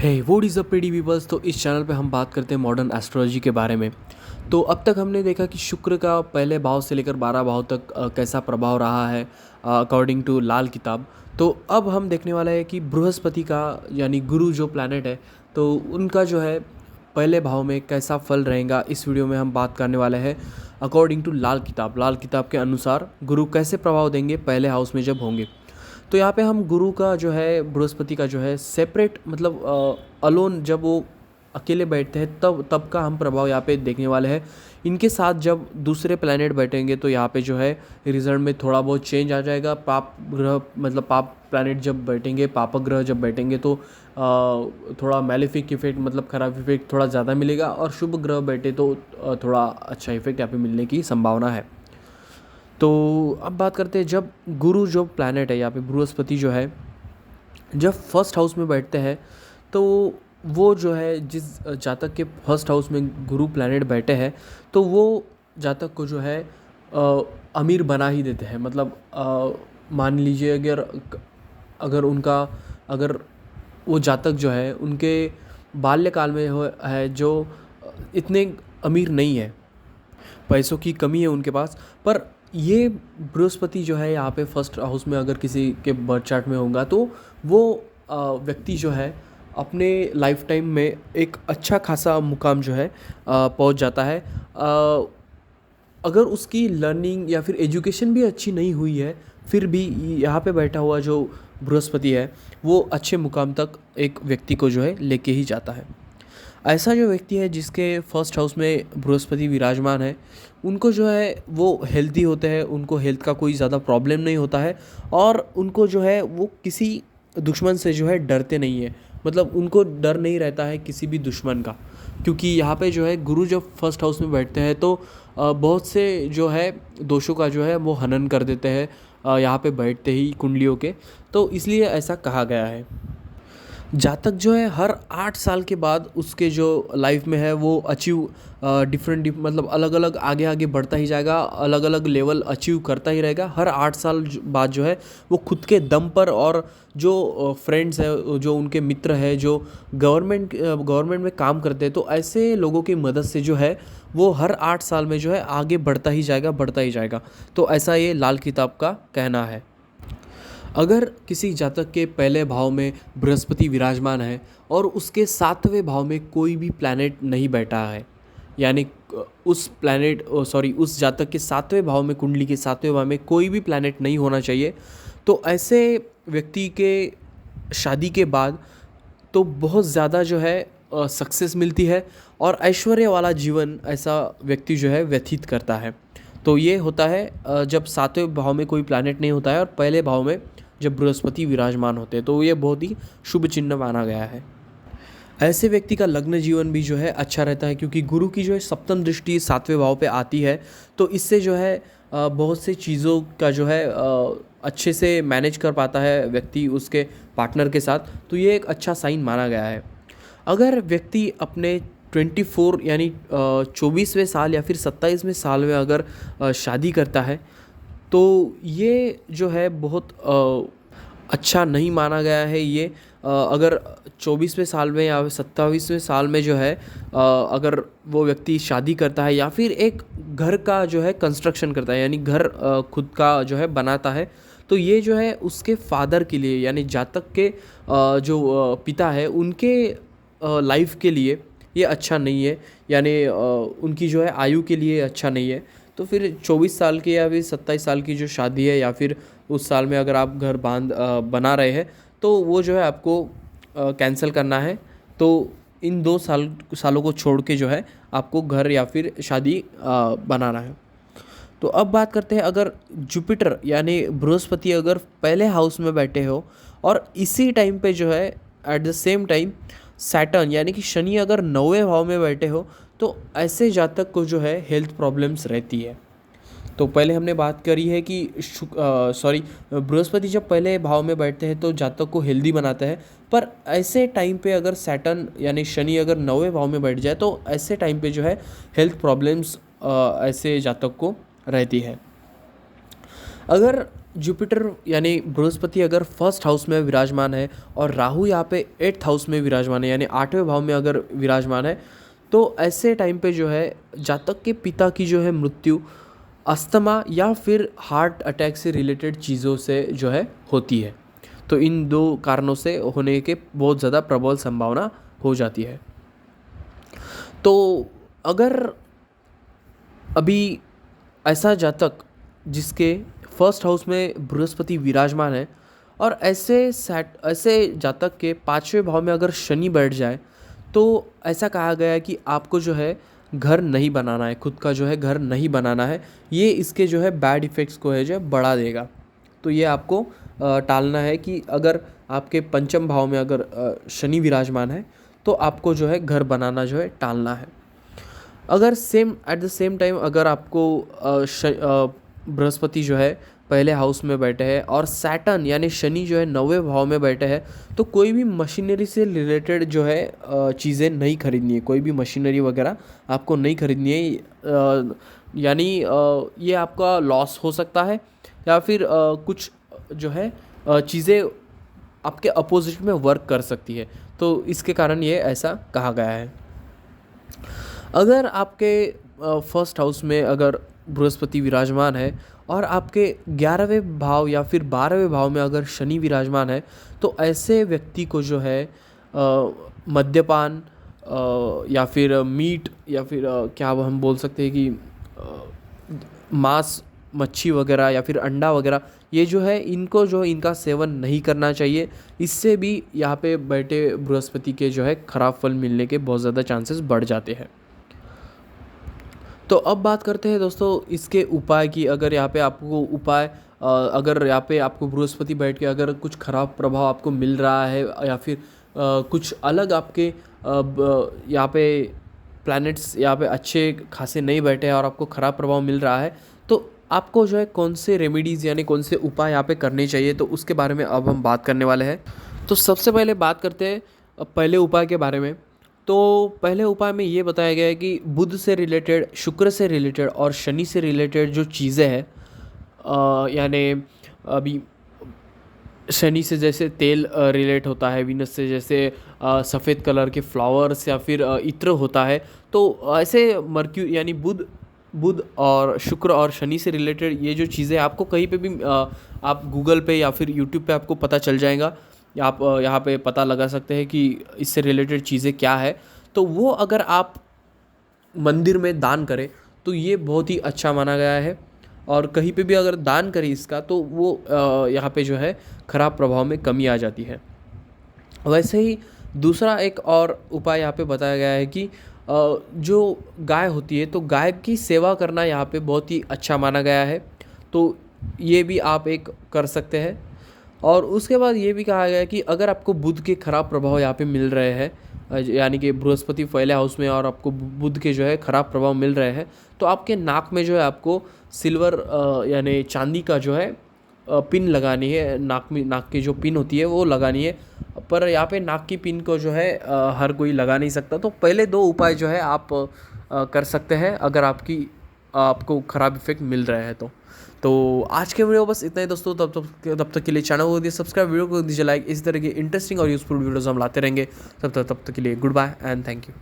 Hey what is a pretty peoples. तो इस channel पे हम बात करते हैं मॉडर्न एस्ट्रोलॉजी के बारे में। तो अब तक हमने देखा कि शुक्र का पहले भाव से लेकर 12 भाव तक कैसा प्रभाव रहा है अकॉर्डिंग टू लाल किताब। तो अब हम देखने वाला है कि बृहस्पति का यानी गुरु जो प्लैनेट है तो उनका जो है पहले भाव में कैसा फल रहेगा, इस वीडियो में हम बात करने वाले हैं अकॉर्डिंग टू लाल किताब के अनुसार गुरु कैसे प्रभाव देंगे पहले हाउस में जब होंगे। तो यहाँ पे हम गुरु का जो है बृहस्पति का जो है सेपरेट मतलब अलोन जब वो अकेले बैठते हैं तब का हम प्रभाव यहाँ पे देखने वाले हैं। इनके साथ जब दूसरे प्लैनेट बैठेंगे तो यहाँ पे जो है रिजल्ट में थोड़ा बहुत चेंज आ जाएगा। पाप ग्रह मतलब पाप प्लैनेट जब बैठेंगे, पाप ग्रह जब बैठेंगे तो थोड़ा मैलेफिक इफेक्ट मतलब ख़राब इफेक्ट थोड़ा ज़्यादा मिलेगा, और शुभ ग्रह बैठे तो थोड़ा अच्छा इफेक्ट यहाँ पे मिलने की संभावना है। तो अब बात करते हैं जब गुरु जो प्लैनेट है यहाँ पे बृहस्पति जो है जब फर्स्ट हाउस में बैठते हैं तो वो जो है जिस जातक के फर्स्ट हाउस में गुरु प्लैनेट बैठे हैं तो वो जातक को जो है अमीर बना ही देते हैं। मतलब मान लीजिए अगर उनका अगर वो जातक जो है उनके बाल्यकाल में है जो इतने अमीर नहीं है, पैसों की कमी है उनके पास, पर ये बृहस्पति जो है यहाँ पे फर्स्ट हाउस में अगर किसी के बर्थ चार्ट में होगा तो वो व्यक्ति जो है अपने लाइफ टाइम में एक अच्छा खासा मुकाम जो है पहुँच जाता है। अगर उसकी लर्निंग या फिर एजुकेशन भी अच्छी नहीं हुई है फिर भी यहाँ पे बैठा हुआ जो बृहस्पति है वो अच्छे मुकाम तक एक व्यक्ति को जो है लेके ही जाता है। ऐसा जो व्यक्ति है जिसके फर्स्ट हाउस में बृहस्पति विराजमान है उनको जो है वो हेल्दी होते हैं, उनको हेल्थ का कोई ज़्यादा प्रॉब्लम नहीं होता है, और उनको जो है वो किसी दुश्मन से जो है डरते नहीं है। मतलब उनको डर नहीं रहता है किसी भी दुश्मन का, क्योंकि यहाँ पे जो है गुरु जब फर्स्ट हाउस में बैठते हैं तो बहुत से जो है दोषों का जो है वो हनन कर देते हैं यहाँ पे बैठते ही कुंडलियों के। तो इसलिए ऐसा कहा गया है। जातक जो है हर 8 साल के बाद उसके जो लाइफ में है वो अचीव डिफरेंट मतलब अलग अलग आगे आगे बढ़ता ही जाएगा, अलग अलग लेवल अचीव करता ही रहेगा। हर 8 साल बाद जो है वो खुद के दम पर, और जो फ्रेंड्स है, जो उनके मित्र है, जो गवर्नमेंट में काम करते हैं, तो ऐसे लोगों की मदद से जो है वो हर 8 साल में जो है आगे बढ़ता ही जाएगा। तो ऐसा ये लाल किताब का कहना है। अगर किसी जातक के पहले भाव में बृहस्पति विराजमान है और उसके 7वें भाव में कोई भी प्लैनेट नहीं बैठा है, यानी उस जातक के 7वें भाव में, कुंडली के 7वें भाव में कोई भी प्लैनेट नहीं होना चाहिए, तो ऐसे व्यक्ति के शादी के बाद तो बहुत ज़्यादा जो है सक्सेस मिलती है और ऐश्वर्य वाला जीवन ऐसा व्यक्ति जो है व्यतीत करता है। तो ये होता है जब 7वें भाव में कोई प्लैनेट नहीं होता है और पहले भाव में जब बृहस्पति विराजमान होते हैं, तो ये बहुत ही शुभ चिन्ह माना गया है। ऐसे व्यक्ति का लग्न जीवन भी जो है अच्छा रहता है, क्योंकि गुरु की जो है सप्तम दृष्टि 7वें भाव पे आती है, तो इससे जो है बहुत से चीज़ों का जो है अच्छे से मैनेज कर पाता है व्यक्ति उसके पार्टनर के साथ। तो ये एक अच्छा साइन माना गया है। अगर व्यक्ति अपने 24 यानी 24वें साल या फिर 27वें साल में अगर शादी करता है तो ये जो है बहुत अच्छा नहीं माना गया है। ये अगर 24वें साल में या 27वें साल में जो है अगर वो व्यक्ति शादी करता है या फिर एक घर का जो है कंस्ट्रक्शन करता है, यानी घर खुद का जो है बनाता है, तो ये जो है उसके फादर के लिए यानी जातक के जो पिता है उनके लाइफ के लिए ये अच्छा नहीं है, यानी उनकी जो है आयु के लिए अच्छा नहीं है। तो फिर 24 साल की या फिर 27 साल की जो शादी है या फिर उस साल में अगर आप घर बना रहे हैं तो वो जो है आपको कैंसिल करना है। तो इन 2 सालों को छोड़ के जो है आपको घर या फिर शादी बनाना है। तो अब बात करते हैं अगर जुपिटर यानी बृहस्पति अगर पहले हाउस में बैठे हो और इसी टाइम पे जो है at the same time Saturn यानी कि शनि अगर 9वें भाव में बैठे हो, तो ऐसे जातक को जो है हेल्थ प्रॉब्लम्स रहती है। तो पहले हमने बात करी है कि बृहस्पति जब पहले भाव में बैठते हैं तो जातक को हेल्दी बनाता है, पर ऐसे टाइम पे अगर सैटर्न यानी शनि अगर 9वें भाव में बैठ जाए तो ऐसे टाइम पे जो है हेल्थ प्रॉब्लम्स ऐसे जातक को रहती है। अगर जुपिटर यानी बृहस्पति अगर फर्स्ट हाउस में विराजमान है और राहु यहाँ पे एट्थ हाउस में विराजमान है यानी आठवें भाव में अगर विराजमान है, तो ऐसे टाइम पे जो है जातक के पिता की जो है मृत्यु अस्थमा या फिर हार्ट अटैक से रिलेटेड चीज़ों से जो है होती है। तो इन दो कारणों से होने के बहुत ज़्यादा प्रबल संभावना हो जाती है। तो अगर अभी ऐसा जातक जिसके फर्स्ट हाउस में बृहस्पति विराजमान है और ऐसे जातक के पाँचवें भाव में अगर शनि बैठ जाए, तो ऐसा कहा गया है कि आपको जो है घर नहीं बनाना है, खुद का जो है घर नहीं बनाना है। ये इसके जो है बैड इफ़ेक्ट्स को है जो है बढ़ा देगा। तो ये आपको टालना है कि अगर आपके पंचम भाव में अगर शनि विराजमान है, तो आपको जो है घर बनाना जो है टालना है। अगर एट द सेम टाइम अगर आपको बृहस्पति जो है पहले हाउस में बैठे हैं और सैटर्न यानी शनि जो है नौवें भाव में बैठे हैं, तो कोई भी मशीनरी से रिलेटेड जो है चीज़ें नहीं खरीदनी है। कोई भी मशीनरी वगैरह आपको नहीं खरीदनी है, यानी ये आपका लॉस हो सकता है या फिर कुछ जो है चीज़ें आपके अपोजिट में वर्क कर सकती है। तो इसके कारण ये ऐसा कहा गया है। अगर आपके फर्स्ट हाउस में अगर बृहस्पति विराजमान है और आपके 11वें भाव या फिर 12वें भाव में अगर शनि विराजमान है, तो ऐसे व्यक्ति को जो है मद्यपान या फिर मीट या फिर क्या हम बोल सकते हैं कि मांस, मच्छी वगैरह या फिर अंडा वगैरह, ये जो है इनको जो इनका सेवन नहीं करना चाहिए। इससे भी यहाँ पे बैठे बृहस्पति के जो है खराब फल मिलने के बहुत ज़्यादा चांसेस बढ़ जाते हैं। तो अब बात करते हैं दोस्तों इसके उपाय की। अगर यहाँ पे आपको उपाय अगर यहाँ पे आपको बृहस्पति बैठ के अगर कुछ ख़राब प्रभाव आपको मिल रहा है या फिर कुछ अलग आपके यहाँ पे प्लैनेट्स यहाँ पे अच्छे खासे नहीं बैठे हैं और आपको ख़राब प्रभाव मिल रहा है, तो आपको जो है कौन से रेमेडीज़ यानी कौन से उपाय यहाँ पे करने चाहिए, तो उसके बारे में अब हम बात करने वाले हैं। तो सबसे पहले बात करते हैं पहले उपाय के बारे में। तो पहले उपाय में ये बताया गया है कि बुध से रिलेटेड, शुक्र से रिलेटेड और शनि से रिलेटेड जो चीज़ें हैं, यानी अभी शनि से जैसे तेल रिलेट होता है, वीनस से जैसे सफ़ेद कलर के फ्लावर्स या फिर इत्र होता है। तो ऐसे मर्क्यू यानी बुध बुध और शुक्र और शनि से रिलेटेड ये जो चीज़ें आपको कहीं पे भी आप गूगल पे या फिर यूट्यूब पे आपको पता चल जाएगा, या आप यहाँ पे पता लगा सकते हैं कि इससे रिलेटेड चीज़ें क्या है। तो वो अगर आप मंदिर में दान करें तो ये बहुत ही अच्छा माना गया है, और कहीं पे भी अगर दान करें इसका तो वो यहाँ पे जो है ख़राब प्रभाव में कमी आ जाती है। वैसे ही दूसरा एक और उपाय यहाँ पे बताया गया है कि जो गाय होती है, तो गाय की सेवा करना यहाँ पे बहुत ही अच्छा माना गया है। तो ये भी आप एक कर सकते हैं। और उसके बाद ये भी कहा गया है कि अगर आपको बुध के खराब प्रभाव यहाँ पे मिल रहे हैं, यानी कि बृहस्पति पहले हाउस में और आपको बुध के जो है खराब प्रभाव मिल रहे हैं, तो आपके नाक में जो है आपको सिल्वर यानी चांदी का जो है पिन लगानी है। नाक की जो पिन होती है वो लगानी है। पर यहाँ पे नाक की पिन को जो है हर कोई लगा नहीं सकता। तो पहले दो उपाय जो है आप कर सकते हैं अगर आपको ख़राब इफेक्ट मिल रहे हैं तो आज के वीडियो बस इतना ही दोस्तों। तब तक के लिए चैनल को दीजिए सब्सक्राइब, वीडियो को दीजिए लाइक। इस तरह के इंटरेस्टिंग और यूजफुल वीडियोज़ हम लाते रहेंगे। तब तक के लिए good bye and thank you.